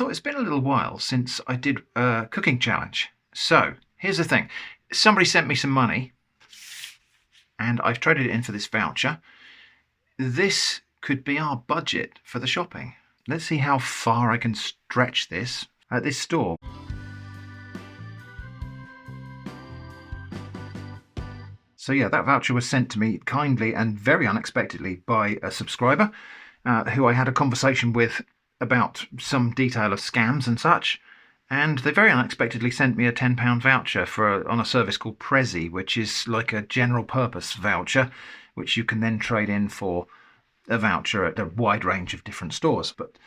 thought it's been a little while since I did a cooking challenge. So here's the thing. Somebody sent me some money and I've traded it in for this voucher. This could be our budget for the shopping. Let's see how far I can stretch this at this store. So yeah, that voucher was sent to me kindly and very unexpectedly by a subscriber who I had a conversation with about some detail of scams and such. And they very unexpectedly sent me a £10 voucher on a service called Prezi, which is like a general purpose voucher, which you can then trade in for a voucher at a wide range of different stores. But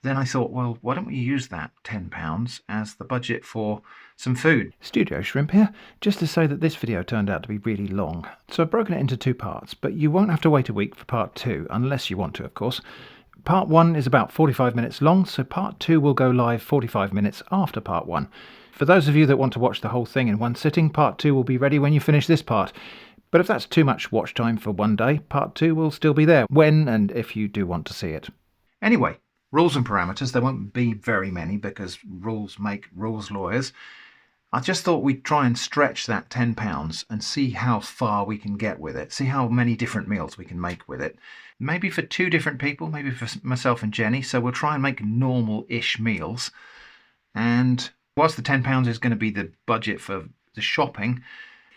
then I thought, well, why don't we use that £10 as the budget for some food? Studio Shrimp here, just to say that this video turned out to be really long. So I've broken it into two parts, but you won't have to wait a week for part 2, unless you want to, of course. Part 1 is about 45 minutes long, so part 2 will go live 45 minutes after part 1. For those of you that want to watch the whole thing in one sitting, part 2 will be ready when you finish this part. But if that's too much watch time for one day, part 2 will still be there when and if you do want to see it. Anyway, rules and parameters, there won't be very many because rules make rules lawyers. I just thought we'd try and stretch that £10 and see how far we can get with it, see how many different meals we can make with it. Maybe for 2 different people, maybe for myself and Jenny, so we'll try and make normal-ish meals. And whilst the £10 is going to be the budget for the shopping,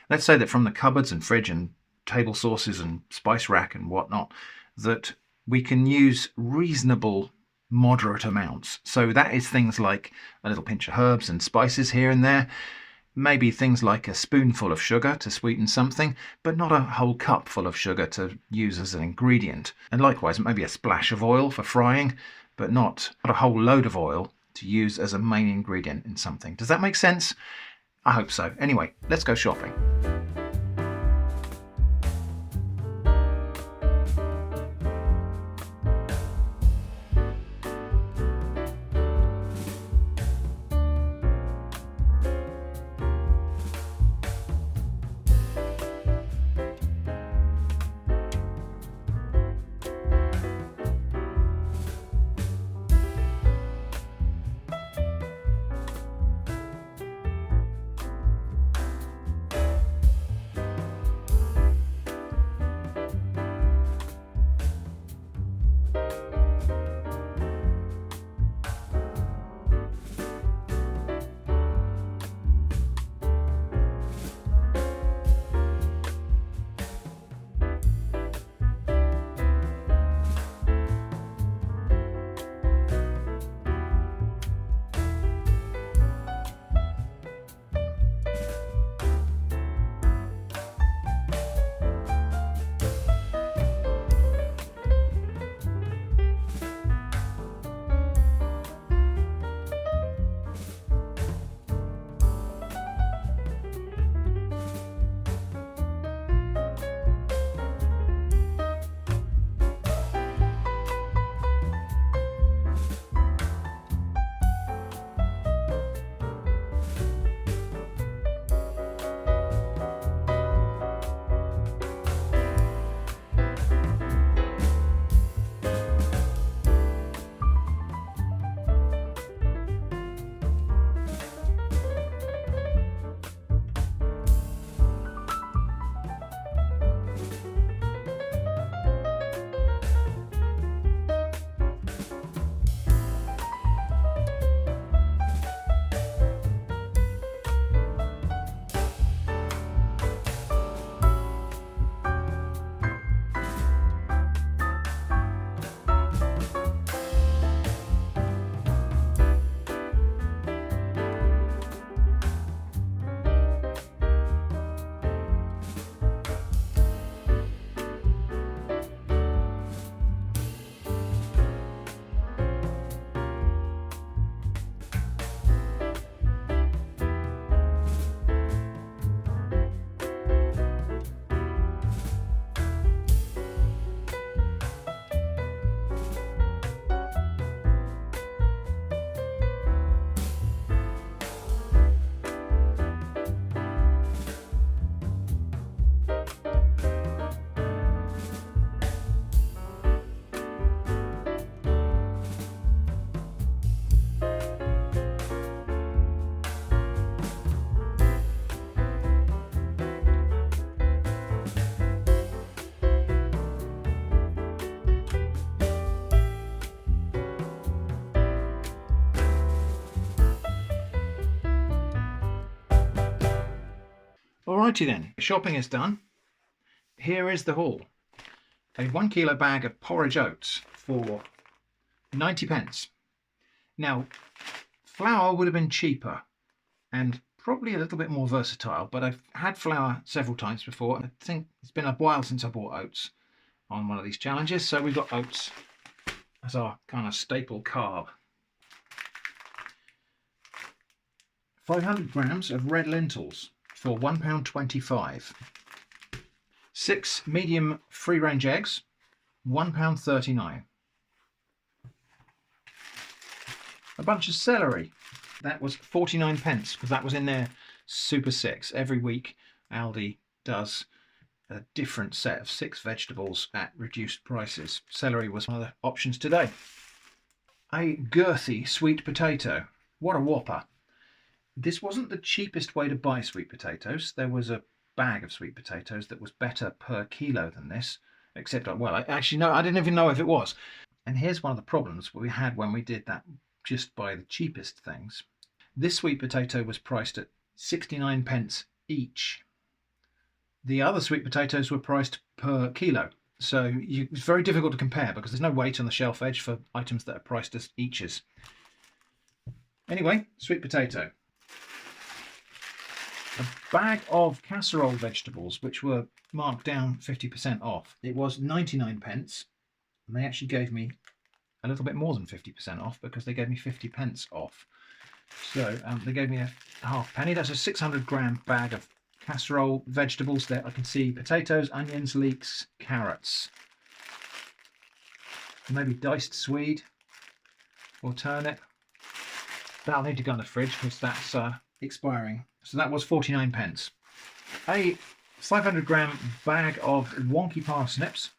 let's say that from the cupboards and fridge and table sauces and spice rack and whatnot, that we can use reasonable moderate amounts. So that is things like a little pinch of herbs and spices here and there, maybe things like a spoonful of sugar to sweeten something, but not a whole cup full of sugar to use as an ingredient. And likewise, maybe a splash of oil for frying, but not a whole load of oil to use as a main ingredient in something. Does that make sense? I hope so. Anyway, let's go shopping. Alrighty then, shopping is done. Here is the haul. A 1 kilo bag of porridge oats for 90p. Now, flour would have been cheaper and probably a little bit more versatile, but I've had flour several times before, and I think it's been a while since I bought oats on one of these challenges, so we've got oats as our kind of staple carb. 500 grams of red lentils for £1.25. 6 medium free-range eggs, £1.39. A bunch of celery, that was 49p, because that was in their Super 6. Every week Aldi does a different set of 6 vegetables at reduced prices. Celery was one of the options today. A girthy sweet potato. What a whopper. This wasn't the cheapest way to buy sweet potatoes. There was a bag of sweet potatoes that was better per kilo than this, except, well, I didn't even know if it was. And here's one of the problems we had when we did that just by the cheapest things. This sweet potato was priced at 69p each. The other sweet potatoes were priced per kilo. So it's very difficult to compare because there's no weight on the shelf edge for items that are priced as eaches. Anyway, sweet potato. A bag of casserole vegetables, which were marked down 50% off. It was 99p, and they actually gave me a little bit more than 50% off because they gave me 50p off. So they gave me a half penny. That's a 600 gram bag of casserole vegetables. There I can see potatoes, onions, leeks, carrots, maybe diced swede or turnip. That'll need to go in the fridge because that's expiring. So that was 49p. A 500 gram bag of wonky parsnips.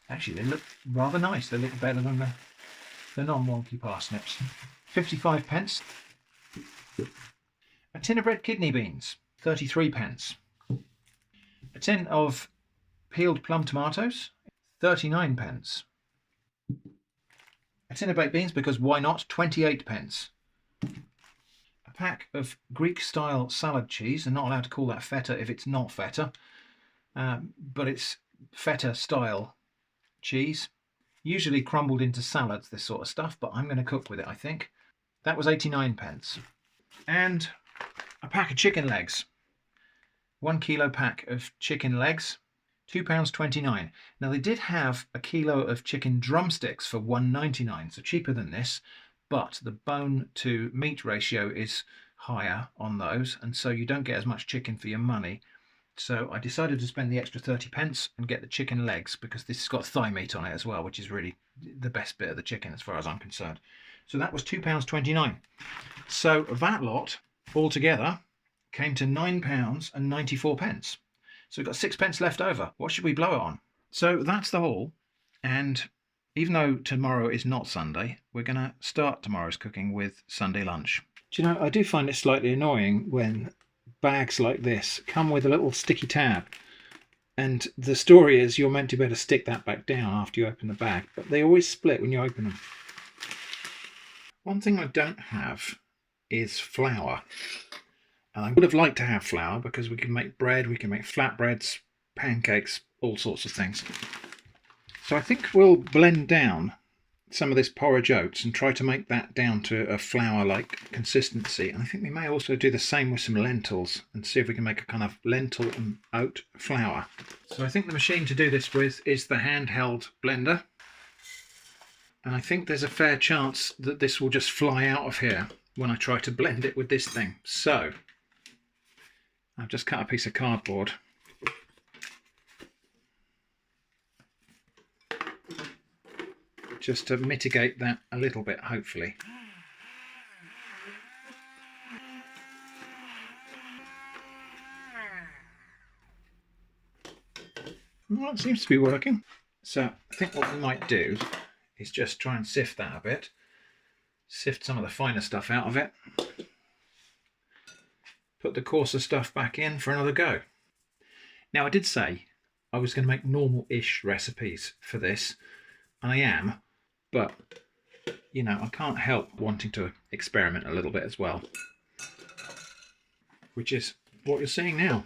Actually, they look rather nice. They look better than the non-wonky parsnips. 55p. A tin of red kidney beans. 33p. A tin of peeled plum tomatoes. 39p. A tin of baked beans, because why not? 28p. A pack of Greek-style salad cheese. I'm not allowed to call that feta if it's not feta, but it's feta-style cheese. Usually crumbled into salads, this sort of stuff, but I'm going to cook with it, I think. That was 89p. And a pack of chicken legs. 1 kilo pack of chicken legs, £2.29. Now they did have a kilo of chicken drumsticks for £1.99, so cheaper than this, but the bone to meat ratio is higher on those, and so you don't get as much chicken for your money. So I decided to spend the extra 30p and get the chicken legs, because this has got thigh meat on it as well, which is really the best bit of the chicken as far as I'm concerned. So that was £2.29. So that lot altogether came to £9.94. So we've got 6p left over. What should we blow it on? So that's the haul. And even though tomorrow is not Sunday, we're going to start tomorrow's cooking with Sunday lunch. Do you know, I do find it slightly annoying when bags like this come with a little sticky tab. And the story is you're meant to be able to stick that back down after you open the bag, but they always split when you open them. One thing I don't have is flour. And I would have liked to have flour because we can make bread, we can make flatbreads, pancakes, all sorts of things. So I think we'll blend down some of this porridge oats and try to make that down to a flour-like consistency. And I think we may also do the same with some lentils and see if we can make a kind of lentil and oat flour. So I think the machine to do this with is the handheld blender. And I think there's a fair chance that this will just fly out of here when I try to blend it with this thing. So I've just cut a piece of cardboard. Just to mitigate that a little bit, hopefully. Well, it seems to be working. So I think what we might do is just try and sift that a bit. Sift some of the finer stuff out of it. Put the coarser stuff back in for another go. Now I did say I was going to make normal-ish recipes for this, and I am, but you know, I can't help wanting to experiment a little bit as well, which is what you're seeing now.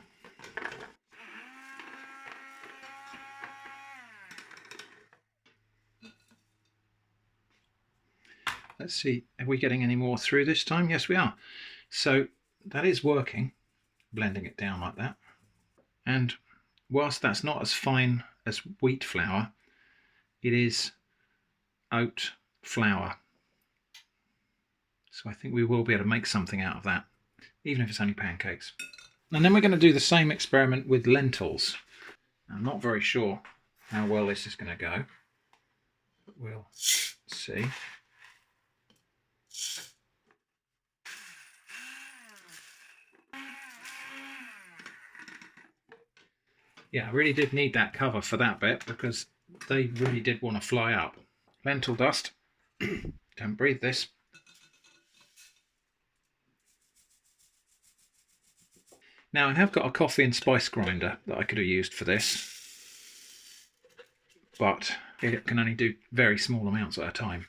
Let's see, are we getting any more through this time? Yes, we are. So that is working, blending it down like that. And whilst that's not as fine as wheat flour, it is oat flour. So I think we will be able to make something out of that, even if it's only pancakes. And then we're going to do the same experiment with lentils. I'm not very sure how well this is going to go, but we'll see. Yeah, I really did need that cover for that bit because they really did want to fly up. Lentil dust. Don't breathe this. Now I have got a coffee and spice grinder that I could have used for this, but it can only do very small amounts at a time.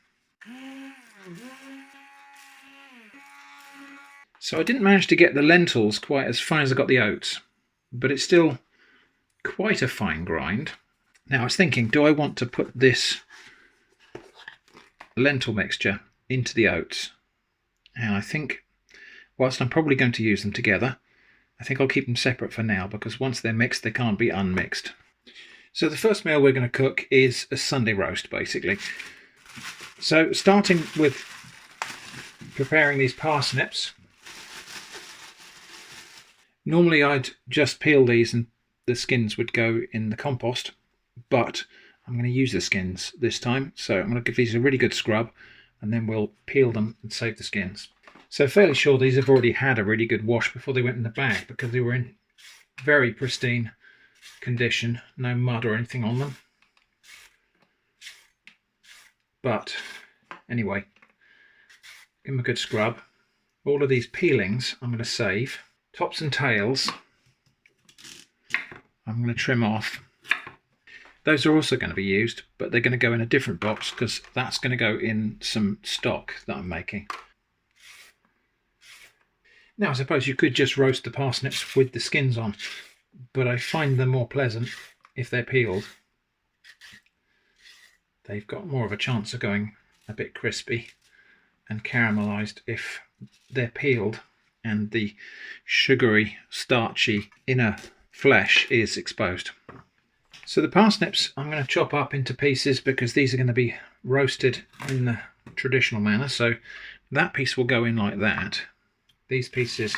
So I didn't manage to get the lentils quite as fine as I got the oats, but it's still quite a fine grind. Now I was thinking, do I want to put this lentil mixture into the oats? And I think, whilst I'm probably going to use them together, I think I'll keep them separate for now, because once they're mixed, they can't be unmixed. So the first meal we're going to cook is a Sunday roast, basically. So starting with preparing these parsnips. Normally I'd just peel these and the skins would go in the compost, but I'm going to use the skins this time. So I'm going to give these a really good scrub and then we'll peel them and save the skins. So fairly sure these have already had a really good wash before they went in the bag, because they were in very pristine condition, no mud or anything on them. But anyway, give them a good scrub. All of these peelings I'm going to save. Tops and tails I'm going to trim off. Those are also going to be used, but they're going to go in a different box because that's going to go in some stock that I'm making. Now I suppose you could just roast the parsnips with the skins on, but I find them more pleasant if they're peeled. They've got more of a chance of going a bit crispy and caramelised if they're peeled and the sugary, starchy inner flesh is exposed. So the parsnips I'm going to chop up into pieces because these are going to be roasted in the traditional manner. So that piece will go in like that. These pieces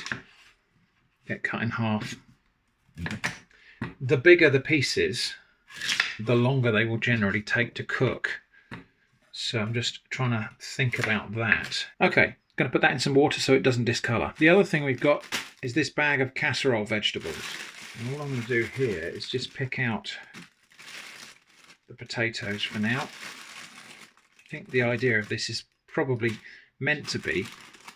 get cut in half. The bigger the pieces, the longer they will generally take to cook. So I'm just trying to think about that. Okay, going to put that in some water so it doesn't discolour. The other thing we've got is this bag of casserole vegetables. And all I'm going to do here is just pick out the potatoes for now. I think the idea of this is probably meant to be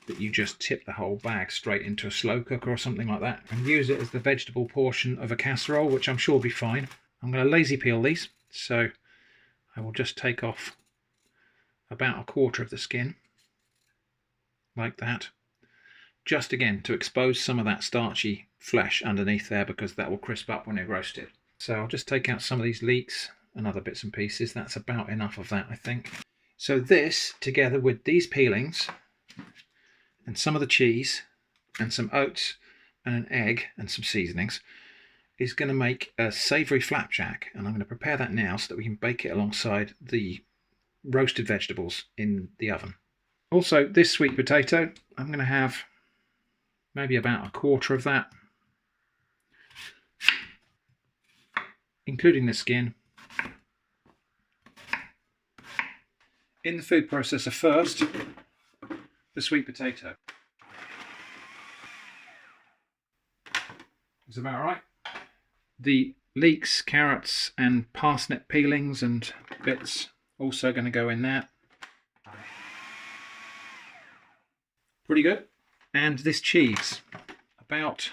that you just tip the whole bag straight into a slow cooker or something like that and use it as the vegetable portion of a casserole, which I'm sure will be fine. I'm going to lazy peel these, so I will just take off about a quarter of the skin, like that, just again to expose some of that starchy flesh underneath there, because that will crisp up when they're roasted. So I'll just take out some of these leeks and other bits and pieces. That's about enough of that, I think. So this, together with these peelings and some of the cheese and some oats and an egg and some seasonings, is going to make a savoury flapjack, and I'm going to prepare that now so that we can bake it alongside the roasted vegetables in the oven. Also, this sweet potato, I'm going to have maybe about a quarter of that, including the skin, in the food processor first. The sweet potato. Is about right. The leeks, carrots and parsnip peelings and bits also going to go in there. Pretty good. And this cheese, about,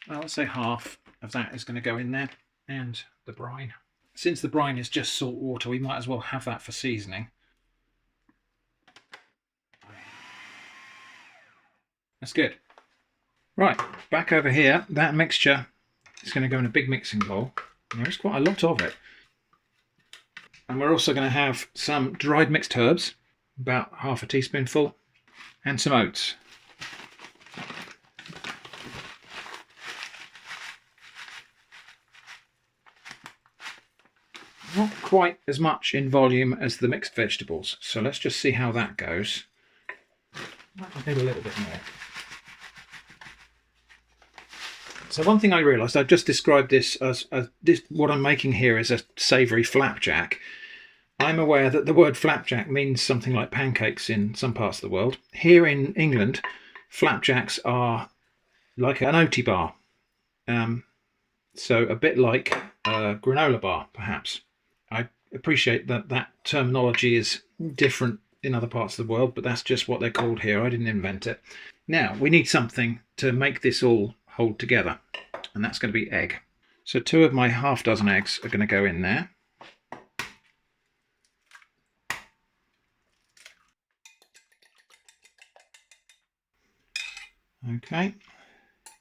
well, let's say half of that is going to go in there. And the brine. Since the brine is just salt water, we might as well have that for seasoning. That's good. Right, back over here, that mixture is going to go in a big mixing bowl. There's quite a lot of it. And we're also going to have some dried mixed herbs. about half a teaspoonful, and some oats. Not quite as much in volume as the mixed vegetables, so let's just see how that goes. Might need a little bit more. So one thing I realised, I've just described this as what I'm making here is a savoury flapjack. I'm aware that the word flapjack means something like pancakes in some parts of the world. Here in England, flapjacks are like an oaty bar. So a bit like a granola bar, perhaps. I appreciate that that terminology is different in other parts of the world, but that's just what they're called here. I didn't invent it. Now, we need something to make this all hold together, and that's going to be egg. So 2 of my half dozen eggs are going to go in there. Okay,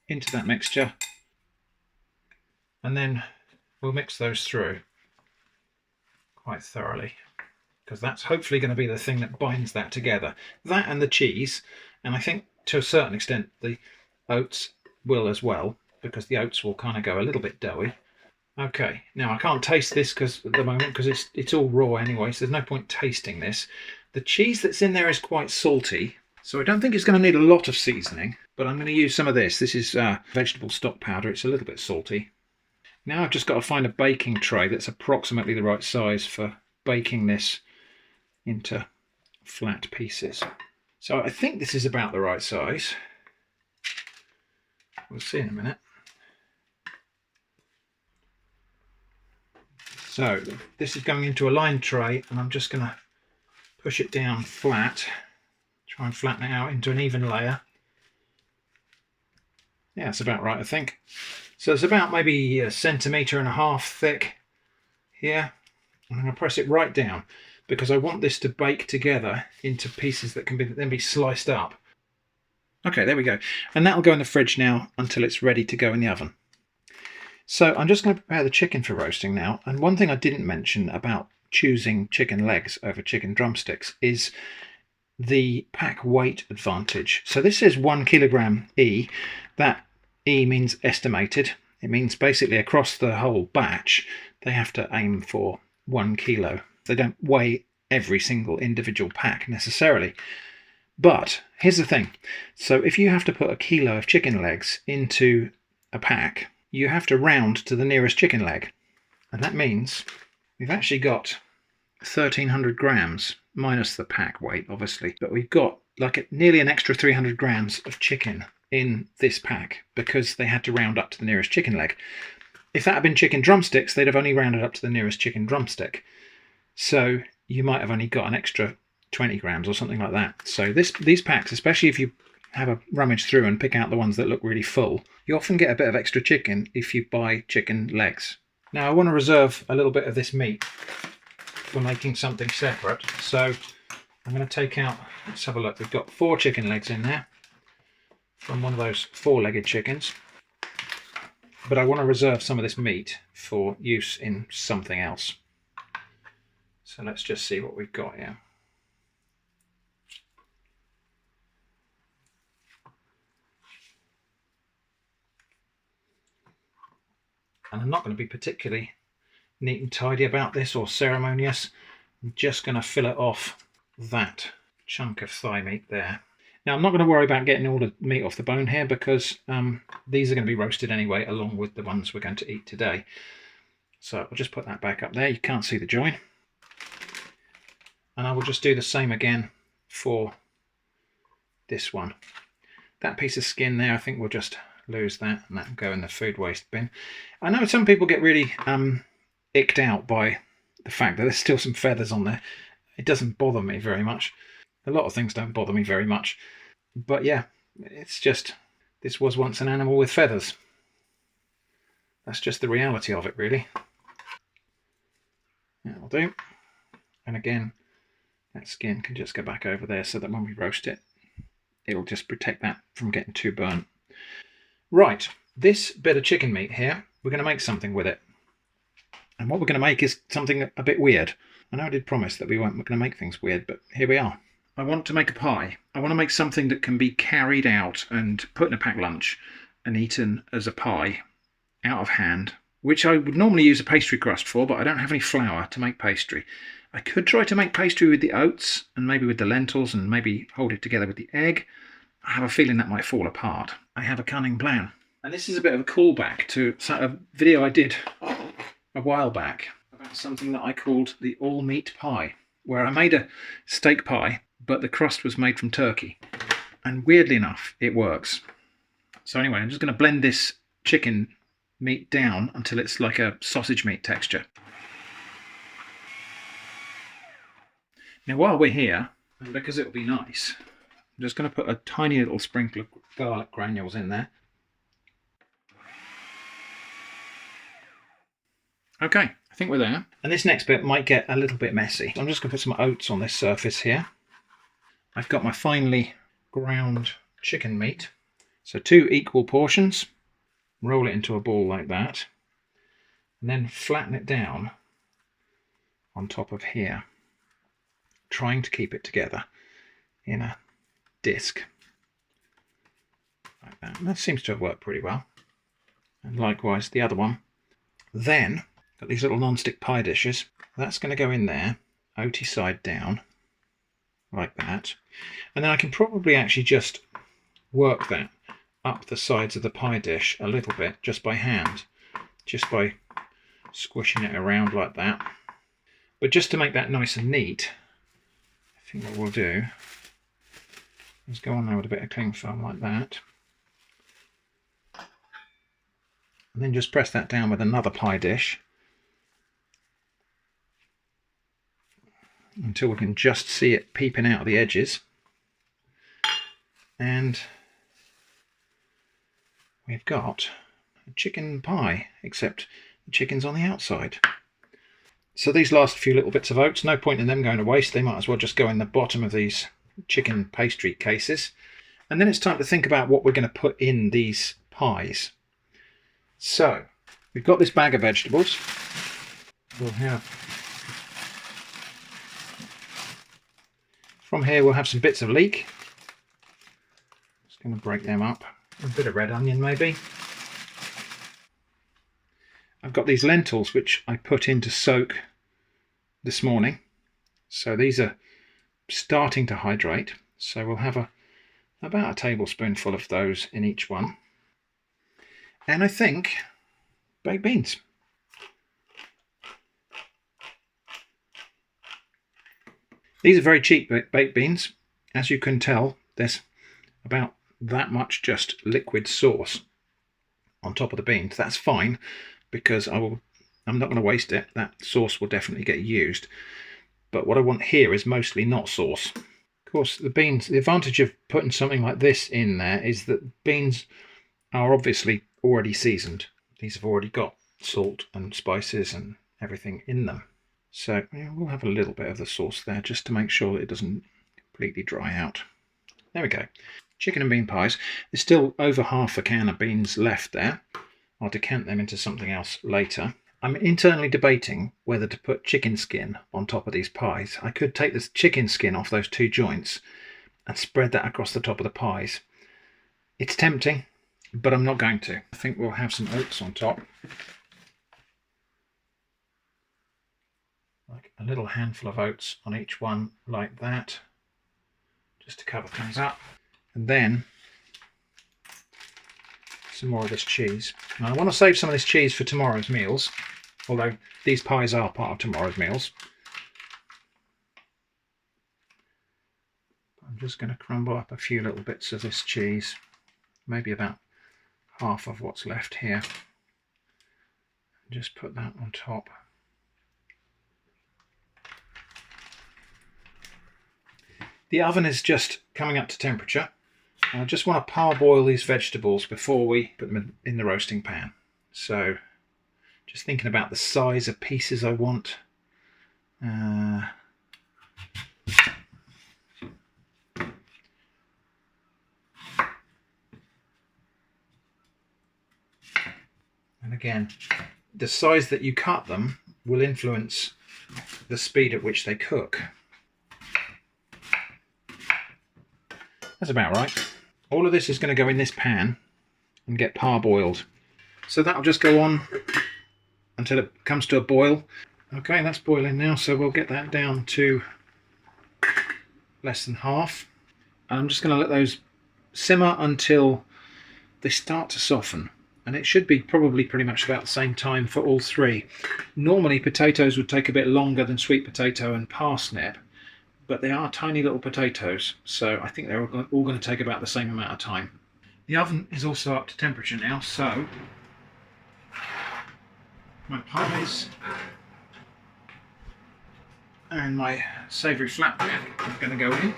into that mixture, and then we'll mix those through quite thoroughly, because that's hopefully going to be the thing that binds that together. That and the cheese, and I think to a certain extent the oats will as well, because the oats will kind of go a little bit doughy. Okay, now I can't taste this because at the moment, because it's all raw anyway, so there's no point tasting this. The cheese that's in there is quite salty, so I don't think it's going to need a lot of seasoning, but I'm going to use some of this. This is vegetable stock powder. It's a little bit salty. Now I've just got to find a baking tray that's approximately the right size for baking this into flat pieces. So I think this is about the right size. We'll see in a minute. So this is going into a lined tray, and I'm just going to push it down flat, try and flatten it out into an even layer. Yeah, that's about right, I think. So it's about maybe 1.5 centimeters thick here. I'm going to press it right down because I want this to bake together into pieces that can then be sliced up. Okay, there we go. And that'll go in the fridge now until it's ready to go in the oven. So I'm just going to prepare the chicken for roasting now. And one thing I didn't mention about choosing chicken legs over chicken drumsticks is the pack weight advantage. So this is 1 kilogram E. That E means estimated. It means basically across the whole batch, they have to aim for 1 kilo. They don't weigh every single individual pack necessarily. But here's the thing. So if you have to put 1 kilo of chicken legs into a pack, you have to round to the nearest chicken leg. And that means we've actually got 1,300 grams, minus the pack weight, obviously. But we've got like nearly an extra 300 grams of chicken in this pack because they had to round up to the nearest chicken leg. If that had been chicken drumsticks, they'd have only rounded up to the nearest chicken drumstick. So you might have only got an extra 20 grams or something like that. So these packs, especially if you have a rummage through and pick out the ones that look really full, you often get a bit of extra chicken if you buy chicken legs. Now I want to reserve a little bit of this meat for making something separate. So I'm going to take out, let's have a look, we've got 4 chicken legs in there from one of those 4-legged chickens. But I want to reserve some of this meat for use in something else. So let's just see what we've got here. And I'm not going to be particularly neat and tidy about this or ceremonious. I'm just going to fill it off that chunk of thigh meat there. Now I'm not going to worry about getting all the meat off the bone here because these are going to be roasted anyway along with the ones we're going to eat today. So I'll just put that back up there. You can't see the join. And I will just do the same again for this one. That piece of skin there, I think we'll just lose that and that will go in the food waste bin. I know some people get really icked out by the fact that there's still some feathers on there. It doesn't bother me very much. A lot of things don't bother me very much. But yeah, it's just, this was once an animal with feathers. That's just the reality of it, really. That'll do. And again, that skin can just go back over there so that when we roast it, it'll just protect that from getting too burnt. Right, this bit of chicken meat here, we're going to make something with it. And what we're going to make is something a bit weird. I know I did promise that we weren't going to make things weird, but here we are. I want to make a pie. I want to make something that can be carried out and put in a packed lunch and eaten as a pie out of hand, which I would normally use a pastry crust for, but I don't have any flour to make pastry. I could try to make pastry with the oats and maybe with the lentils and maybe hold it together with the egg. I have a feeling that might fall apart. I have a cunning plan. And this is a bit of a callback to a video I did a while back about something that I called the all-meat pie, where I made a steak pie, but the crust was made from turkey. And weirdly enough, it works. So anyway, I'm just going to blend this chicken meat down until it's like a sausage meat texture. Now while we're here, and because it'll be nice, I'm just going to put a tiny little sprinkle of garlic granules in there. Okay, I think we're there. And this next bit might get a little bit messy. I'm just going to put some oats on this surface here. I've got my finely ground chicken meat. So 2 equal portions. Roll it into a ball like that. And then flatten it down on top of here, trying to keep it together in a disc like that. And that seems to have worked pretty well. And likewise the other one. Then got these little non-stick pie dishes. That's going to go in there, oaty side down, like that. And then I can probably actually just work that up the sides of the pie dish a little bit just by hand, just by squishing it around like that. But just to make that nice and neat, I think what we'll do is go on there with a bit of cling film like that, and then just press that down with another pie dish until we can just see it peeping out of the edges. And we've got a chicken pie, except the chicken's on the outside. So these last few little bits of oats, no point in them going to waste. They might as well just go in the bottom of these chicken pastry cases. And then it's time to think about what we're going to put in these pies. So we've got this bag of vegetables. We'll have, from here we'll have some bits of leek. Just going to break them up. A bit of red onion maybe. I've got these lentils which I put in to soak this morning. So these are starting to hydrate. So we'll have about a tablespoonful of those in each one. And I think baked beans. These are very cheap baked beans. As you can tell, there's about that much just liquid sauce on top of the beans. That's fine, because I'm not going to waste it. That sauce will definitely get used. But what I want here is mostly not sauce. Of course, the beans, the advantage of putting something like this in there is that beans are obviously already seasoned. These have already got salt and spices and everything in them. So yeah, we'll have a little bit of the sauce there just to make sure that it doesn't completely dry out. There we go. Chicken and bean pies. There's still over half a can of beans left there. I'll decant them into something else later. I'm internally debating whether to put chicken skin on top of these pies. I could take this chicken skin off those 2 joints and spread that across the top of the pies. It's tempting, but I'm not going to. I think we'll have some oats on top. Like a little handful of oats on each one like that, just to cover things up. And then some more of this cheese. Now I want to save some of this cheese for tomorrow's meals, although these pies are part of tomorrow's meals. I'm just going to crumble up a few little bits of this cheese, maybe about half of what's left here. Just put that on top. The oven is just coming up to temperature. I just want to parboil these vegetables before we put them in the roasting pan. So just thinking about the size of pieces I want. And again, the size that you cut them will influence the speed at which they cook. That's about right. All of this is going to go in this pan and get parboiled. So that'll just go on until it comes to a boil. Okay, that's boiling now, so we'll get that down to less than half. And I'm just going to let those simmer until they start to soften. And it should be probably pretty much about the same time for all three. Normally potatoes would take a bit longer than sweet potato and parsnip, but they are tiny little potatoes, so I think they're all going to take about the same amount of time. The oven is also up to temperature now, so my pies and my savoury flatbread are going to go in.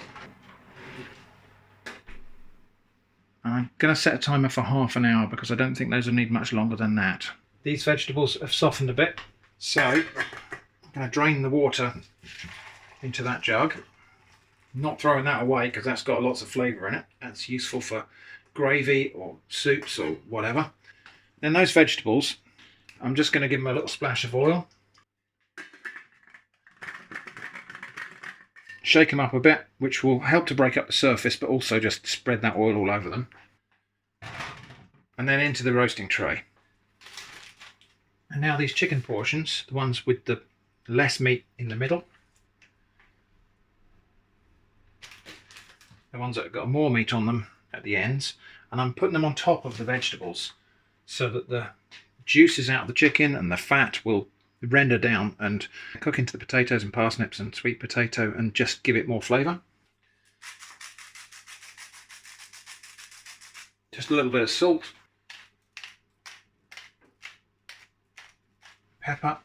I'm going to set a timer for half an hour because I don't think those will need much longer than that. These vegetables have softened a bit, so I'm going to drain the water into that jug. I'm not throwing that away because that's got lots of flavour in it. That's useful for gravy or soups or whatever. Then those vegetables, I'm just going to give them a little splash of oil. Shake them up a bit, which will help to break up the surface, but also just spread that oil all over them. And then into the roasting tray. And now these chicken portions, the ones with the less meat in the middle, the ones that have got more meat on them at the ends, and I'm putting them on top of the vegetables so that the juices out of the chicken and the fat will render down and cook into the potatoes and parsnips and sweet potato and just give it more flavour. Just a little bit of salt, pepper.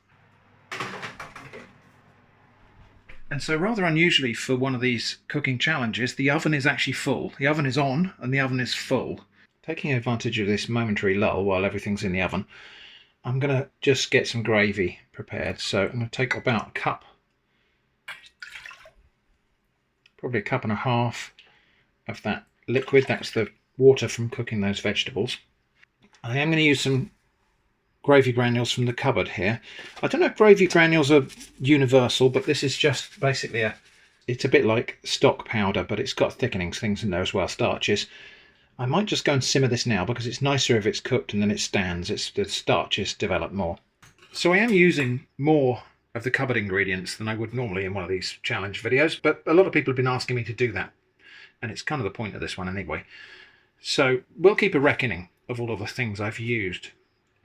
And so rather unusually for one of these cooking challenges, the oven is actually full. The oven is on and the oven is full. Taking advantage of this momentary lull while everything's in the oven, I'm going to just get some gravy prepared. So I'm going to take about a cup, probably a cup and a half of that liquid. That's the water from cooking those vegetables. I am going to use some gravy granules from the cupboard here. I don't know if gravy granules are universal, but this is just basically it's a bit like stock powder, but it's got thickening things in there as well, starches. I might just go and simmer this now because it's nicer if it's cooked and then it stands. The starches develop more. So I am using more of the cupboard ingredients than I would normally in one of these challenge videos, but a lot of people have been asking me to do that, and it's kind of the point of this one anyway. So we'll keep a reckoning of all of the things I've used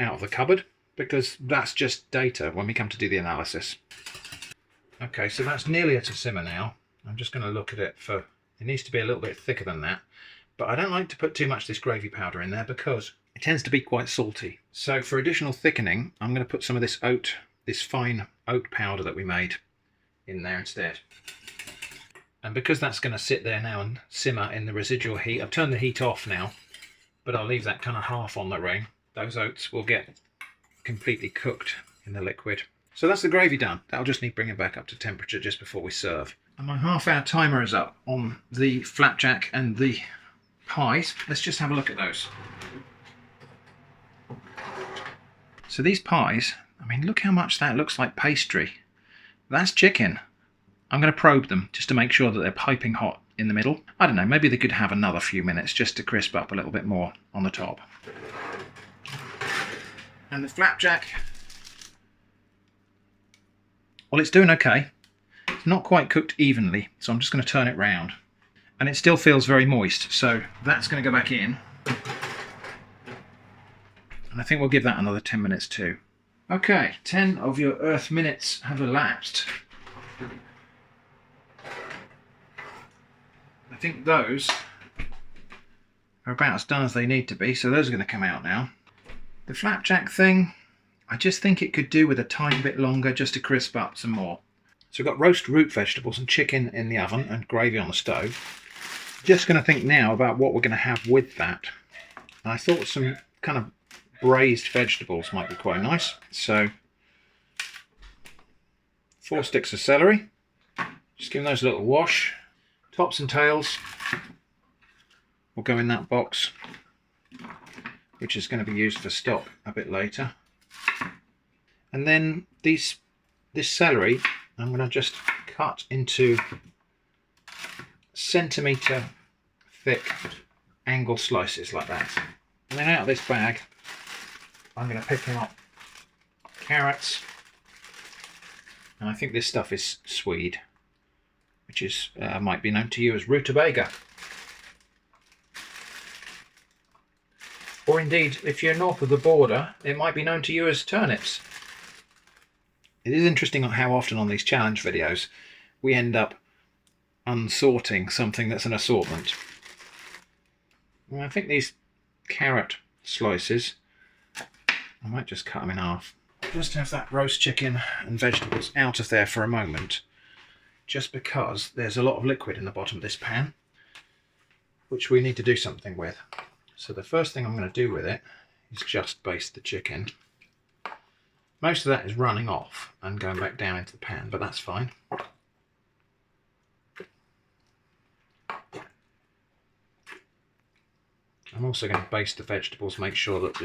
out of the cupboard, because that's just data when we come to do the analysis. Okay, so that's nearly at a simmer now. I'm just going to look at it for, it needs to be a little bit thicker than that. But I don't like to put too much of this gravy powder in there because it tends to be quite salty. So for additional thickening, I'm going to put some of this fine oat powder that we made in there instead. And because that's going to sit there now and simmer in the residual heat, I've turned the heat off now, but I'll leave that kind of half on the ring. Those oats will get completely cooked in the liquid. So that's the gravy done. That'll just need bringing back up to temperature just before we serve. And my half-hour timer is up on the flapjack and the pies. Let's just have a look at those. So these pies, I mean, look how much that looks like pastry. That's chicken. I'm going to probe them just to make sure that they're piping hot in the middle. I don't know, maybe they could have another few minutes just to crisp up a little bit more on the top. And the flapjack, well, it's doing okay. It's not quite cooked evenly, so I'm just going to turn it round. And it still feels very moist, so that's going to go back in. And I think we'll give that another 10 minutes too. Okay, 10 of your Earth minutes have elapsed. I think those are about as done as they need to be, so those are going to come out now. The flapjack thing, I just think it could do with a tiny bit longer just to crisp up some more. So we've got roast root vegetables and chicken in the oven and gravy on the stove. Just going to think now about what we're going to have with that. And I thought some kind of braised vegetables might be quite nice. So 4 sticks of celery. Just give them those a little wash. Tops and tails will go in that box, which is going to be used for stock a bit later. And then this celery, I'm going to just cut into centimetre thick angle slices like that. And then out of this bag, I'm going to pick up carrots. And I think this stuff is Swede, which is might be known to you as rutabaga. Or indeed, if you're north of the border, it might be known to you as turnips. It is interesting how often on these challenge videos we end up unsorting something that's an assortment. Well, I think these carrot slices, I might just cut them in half. Just have that roast chicken and vegetables out of there for a moment, just because there's a lot of liquid in the bottom of this pan, which we need to do something with. So the first thing I'm going to do with it is just baste the chicken. Most of that is running off and going back down into the pan, but that's fine. I'm also going to baste the vegetables, make sure that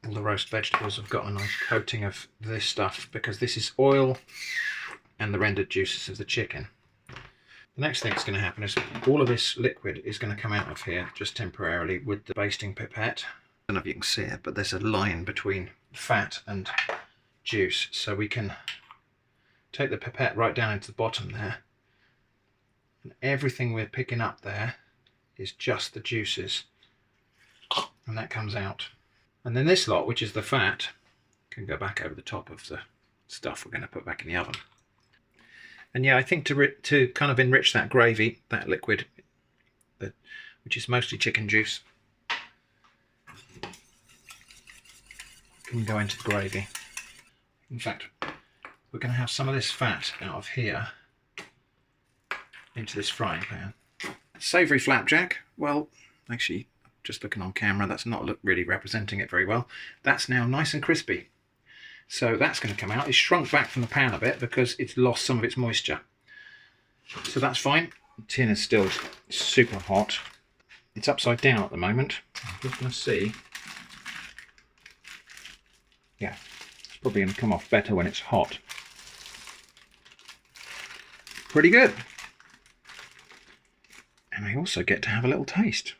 all the roast vegetables have got a nice coating of this stuff, because this is oil and the rendered juices of the chicken. The next thing that's going to happen is all of this liquid is going to come out of here just temporarily with the basting pipette. I don't know if you can see it, but there's a line between fat and juice, so we can take the pipette right down into the bottom there, and everything we're picking up there is just the juices, and that comes out. And then this lot, which is the fat, can go back over the top of the stuff we're going to put back in the oven. And yeah, I think to kind of enrich that gravy, that liquid, which is mostly chicken juice, can go into the gravy. In fact, we're going to have some of this fat out of here into this frying pan. Savoury flapjack, well, actually, just looking on camera, that's not really representing it very well. That's now nice and crispy. So that's going to come out. It's shrunk back from the pan a bit because it's lost some of its moisture. So that's fine. The tin is still super hot. It's upside down at the moment. I'm just going to see. Yeah, it's probably going to come off better when it's hot. Pretty good. And I also get to have a little taste.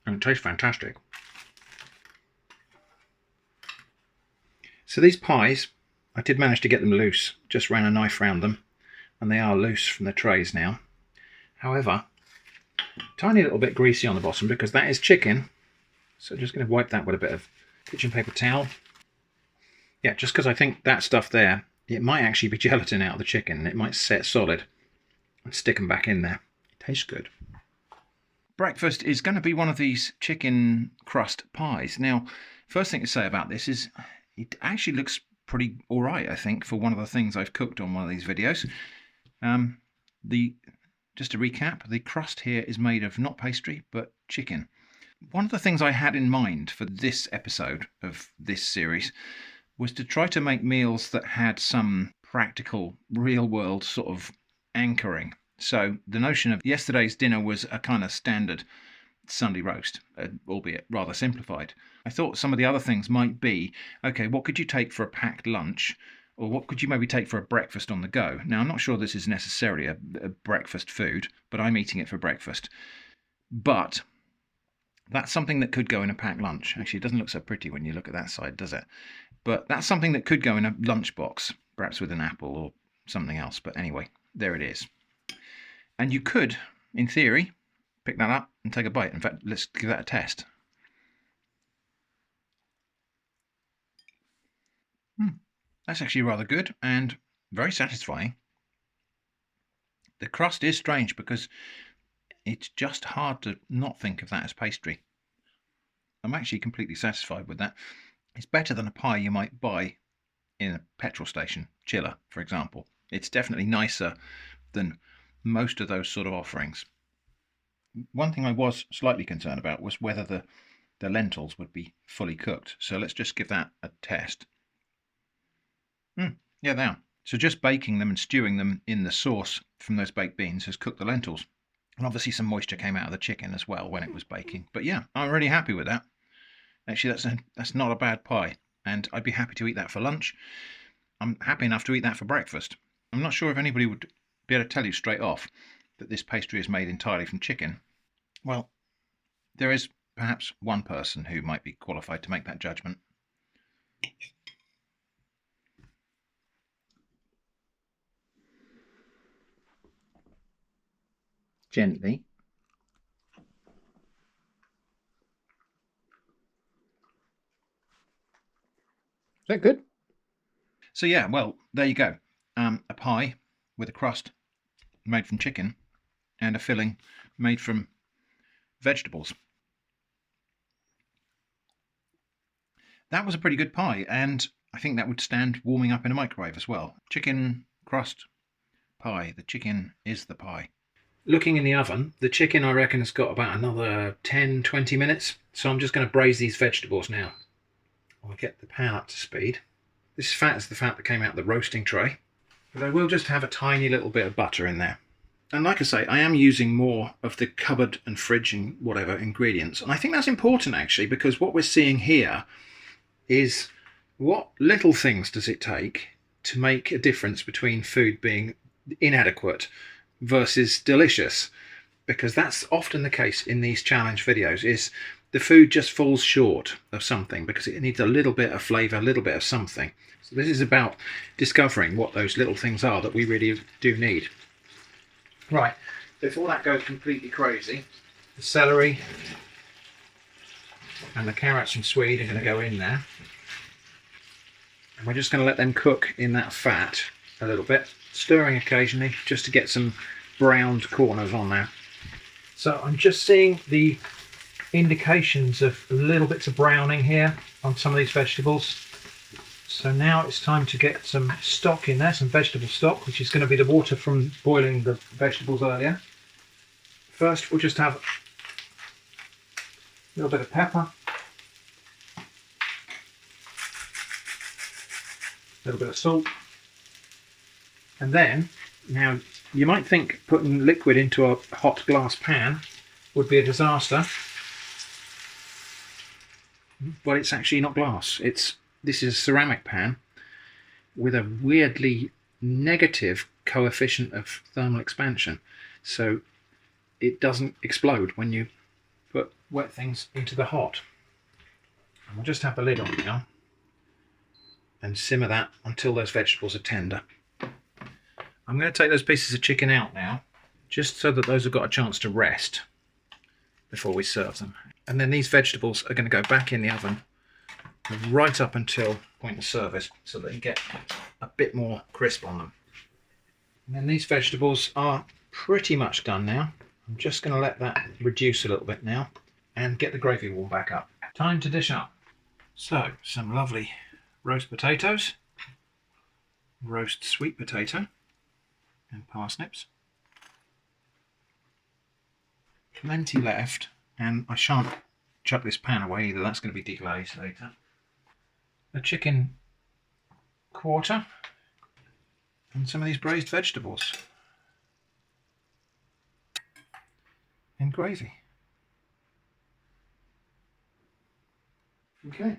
And it tastes fantastic. So these pies, I did manage to get them loose. Just ran a knife around them, and they are loose from the trays now. However, tiny little bit greasy on the bottom because that is chicken. So just going to wipe that with a bit of kitchen paper towel. Yeah, just because I think that stuff there, it might actually be gelatin out of the chicken, and it might set solid and stick them back in there. It tastes good. Breakfast is going to be one of these chicken crust pies. Now, first thing to say about this is it actually looks pretty alright, I think, for one of the things I've cooked on one of these videos. Just to recap, the crust here is made of not pastry, but chicken. One of the things I had in mind for this episode of this series was to try to make meals that had some practical, real-world sort of anchoring. So the notion of yesterday's dinner was a kind of standard Sunday roast, albeit rather simplified. I thought some of the other things might be, okay, what could you take for a packed lunch? Or what could you maybe take for a breakfast on the go? Now, I'm not sure this is necessarily a breakfast food, but I'm eating it for breakfast. But that's something that could go in a packed lunch. Actually, it doesn't look so pretty when you look at that side, does it? But that's something that could go in a lunchbox, perhaps with an apple or something else. But anyway, there it is. And you could, in theory, pick that up and take a bite. In fact, let's give that a test. That's actually rather good and very satisfying. The crust is strange because it's just hard to not think of that as pastry. I'm actually completely satisfied with that. It's better than a pie you might buy in a petrol station, chiller, for example. It's definitely nicer than most of those sort of offerings. One thing I was slightly concerned about was whether the lentils would be fully cooked. So let's just give that a test. Yeah, they are. So just baking them and stewing them in the sauce from those baked beans has cooked the lentils. And obviously some moisture came out of the chicken as well when it was baking. But yeah, I'm really happy with that. Actually, that's not a bad pie. And I'd be happy to eat that for lunch. I'm happy enough to eat that for breakfast. I'm not sure if anybody would be able to tell you straight off that this pastry is made entirely from chicken, well, there is perhaps one person who might be qualified to make that judgment. Gently. Is that good? So yeah, well, there you go. A pie with a crust made from chicken and a filling made from vegetables. That was a pretty good pie, and I think that would stand warming up in a microwave as well. Chicken, crust, pie. The chicken is the pie. Looking in the oven, the chicken I reckon has got about another 10-20 minutes, so I'm just going to braise these vegetables now. I'll get the pan up to speed. This fat is the fat that came out of the roasting tray, but I will just have a tiny little bit of butter in there. And like I say, I am using more of the cupboard and fridge and whatever ingredients, and I think that's important actually, because what we're seeing here is what little things does it take to make a difference between food being inadequate versus delicious, because that's often the case in these challenge videos, is the food just falls short of something because it needs a little bit of flavour, a little bit of something. So this is about discovering what those little things are that we really do need. Right, before that goes completely crazy, the celery and the carrots and swede are going to go in there. And we're just going to let them cook in that fat a little bit, stirring occasionally just to get some browned corners on there. So I'm just seeing the indications of little bits of browning here on some of these vegetables. So now it's time to get some stock in there, some vegetable stock, which is going to be the water from boiling the vegetables earlier. First we'll just have a little bit of pepper, a little bit of salt, and then, now you might think putting liquid into a hot glass pan would be a disaster, but it's actually not glass. This is a ceramic pan with a weirdly negative coefficient of thermal expansion, so it doesn't explode when you put wet things into the hot. And we'll just have the lid on now and simmer that until those vegetables are tender. I'm going to take those pieces of chicken out now, just so that those have got a chance to rest before we serve them. And then these vegetables are going to go back in the oven right up until point of service, so that you get a bit more crisp on them. And then these vegetables are pretty much done now. I'm just going to let that reduce a little bit now and get the gravy warm back up. Time to dish up. So, some lovely roast potatoes, roast sweet potato and parsnips. Plenty left, and I shan't chuck this pan away either, that's going to be deglazed later. A chicken quarter and some of these braised vegetables and gravy. Okay.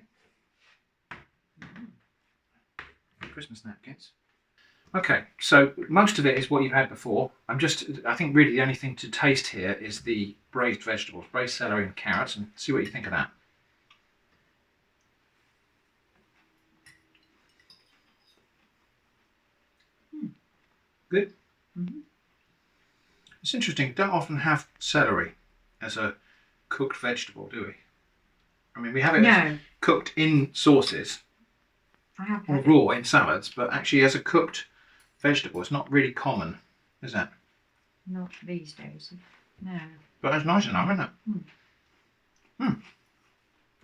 Christmas napkins. Okay, so most of it is what you've had before. I think really the only thing to taste here is the braised vegetables, braised celery and carrots, and see what you think of that. Good. It's interesting, don't often have celery as a cooked vegetable, do we? I mean, we have it as cooked in sauces or raw in salads, but actually as a cooked vegetable, it's not really common, is it? Not these days, no. But it's nice enough, isn't it?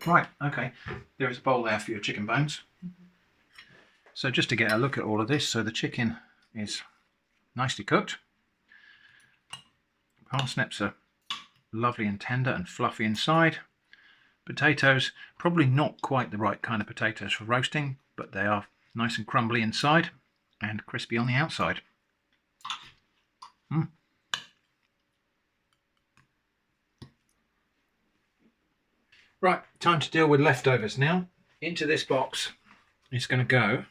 Right, okay. There is a bowl there for your chicken bones. So just to get a look at all of this, so the chicken is nicely cooked. Parsnips are lovely and tender and fluffy inside. Potatoes, probably not quite the right kind of potatoes for roasting, but they are nice and crumbly inside and crispy on the outside. Right, time to deal with leftovers now. Into this box is going to go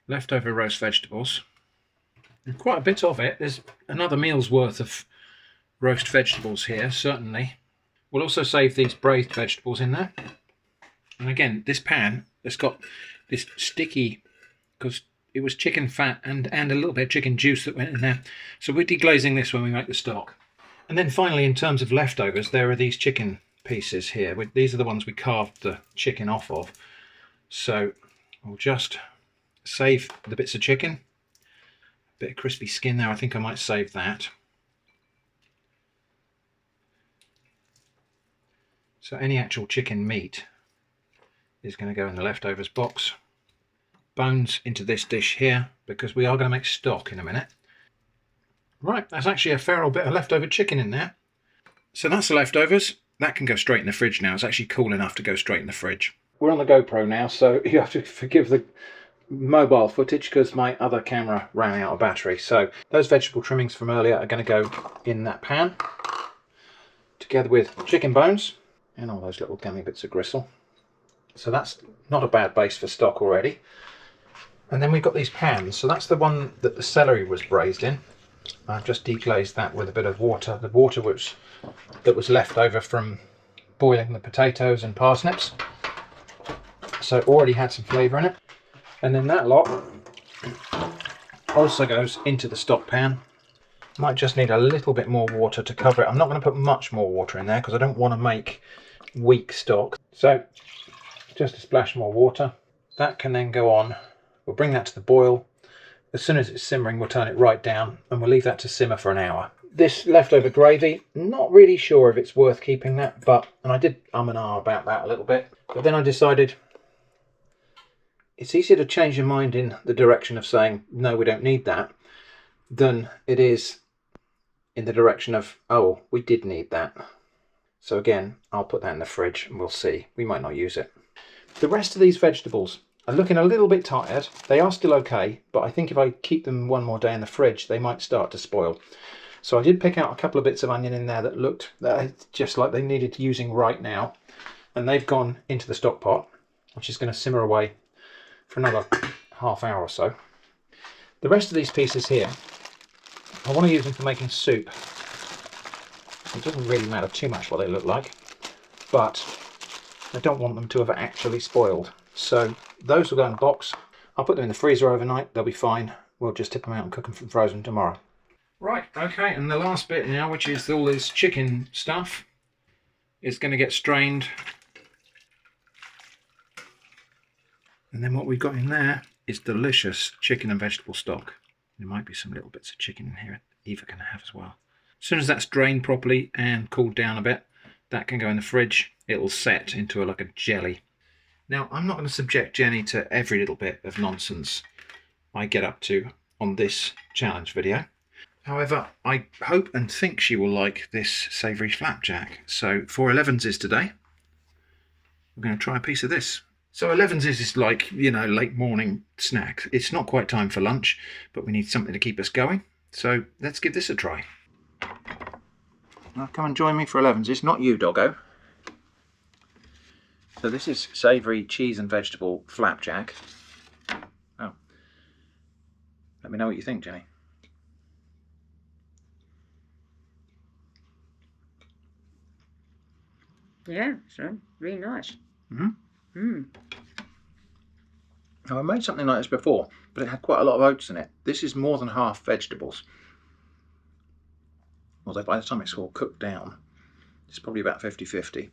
leftover roast vegetables. And quite a bit of it. There's another meal's worth of roast vegetables here, certainly. We'll also save these braised vegetables in there. And again, this pan, it's got this sticky, because it was chicken fat and a little bit of chicken juice that went in there. So we're deglazing this when we make the stock. And then finally, in terms of leftovers, there are these chicken pieces here. These are the ones we carved the chicken off of. So we'll just save the bits of chicken. A bit of crispy skin there, I think I might save that. So any actual chicken meat is going to go in the leftovers box. Bones into this dish here, because we are going to make stock in a minute. Right, that's actually a fair old bit of leftover chicken in there. So that's the leftovers. That can go straight in the fridge now. It's actually cool enough to go straight in the fridge. We're on the GoPro now, so you have to forgive the mobile footage because my other camera ran out of battery. So those vegetable trimmings from earlier are going to go in that pan, together with chicken bones and all those little gummy bits of gristle. So that's not a bad base for stock already. And then we've got these pans. So that's the one that the celery was braised in. I've just deglazed that with a bit of water. The water that was left over from boiling the potatoes and parsnips. So it already had some flavour in it. And then that lot also goes into the stock pan. Might just need a little bit more water to cover it. I'm not going to put much more water in there because I don't want to make weak stock. So just a splash more water. That can then go on. We'll bring that to the boil. As soon as it's simmering, we'll turn it right down and we'll leave that to simmer for an hour. This leftover gravy, not really sure if it's worth keeping that, and I did and ah about that a little bit. But then I decided it's easier to change your mind in the direction of saying, no, we don't need that, than it is in the direction of, oh, we did need that. So again, I'll put that in the fridge and we'll see. We might not use it. The rest of these vegetables are looking a little bit tired. They are still okay, but I think if I keep them one more day in the fridge, they might start to spoil. So I did pick out a couple of bits of onion in there that looked just like they needed using right now. And they've gone into the stock pot, which is going to simmer away for another half hour or so. The rest of these pieces here, I want to use them for making soup. It doesn't really matter too much what they look like, but I don't want them to have actually spoiled. So those will go in the box. I'll put them in the freezer overnight. They'll be fine. We'll just tip them out and cook them from frozen tomorrow. Right, okay, and the last bit now, which is all this chicken stuff, is going to get strained. And then what we've got in there is delicious chicken and vegetable stock. There might be some little bits of chicken in here Eva can have as well. As soon as that's drained properly and cooled down a bit, that can go in the fridge. It'll set into like a jelly. Now, I'm not going to subject Jenny to every little bit of nonsense I get up to on this challenge video. However, I hope and think she will like this savoury flapjack. So for Elevenses today, we're going to try a piece of this. So Elevenses is like, you know, late morning snack. It's not quite time for lunch, but we need something to keep us going. So let's give this a try. Now come and join me for Elevenses, not you, doggo. So this is savoury cheese and vegetable flapjack. Oh, let me know what you think, Jenny. Yeah, so really nice. Now, I made something like this before, but it had quite a lot of oats in it. This is more than half vegetables. Although by the time it's all cooked down, it's probably about 50-50.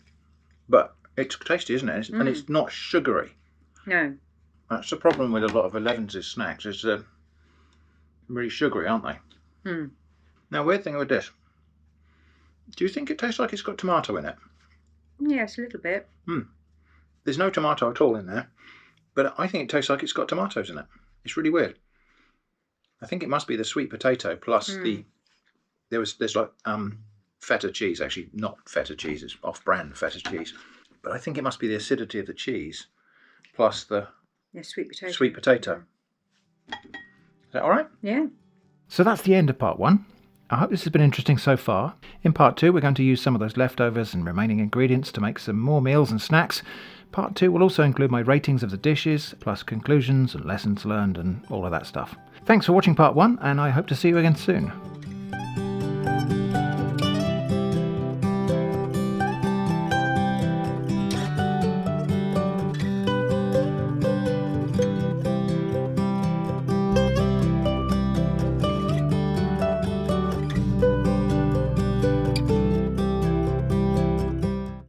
But it's tasty, isn't it? And it's not sugary. No. That's the problem with a lot of Elevenses snacks, is they're really sugary, aren't they? Now, weird thing with this. Do you think it tastes like it's got tomato in it? Yes, a little bit. There's no tomato at all in there, but I think it tastes like it's got tomatoes in it. It's really weird. I think it must be the sweet potato plus there's like feta cheese, actually not feta cheese, it's off-brand feta cheese. But I think it must be the acidity of the cheese plus the sweet potato. Is that all right? Yeah. So that's the end of part one. I hope this has been interesting so far. In part 2, we're going to use some of those leftovers and remaining ingredients to make some more meals and snacks. Part 2 will also include my ratings of the dishes, plus conclusions and lessons learned and all of that stuff. Thanks for watching part 1, and I hope to see you again soon.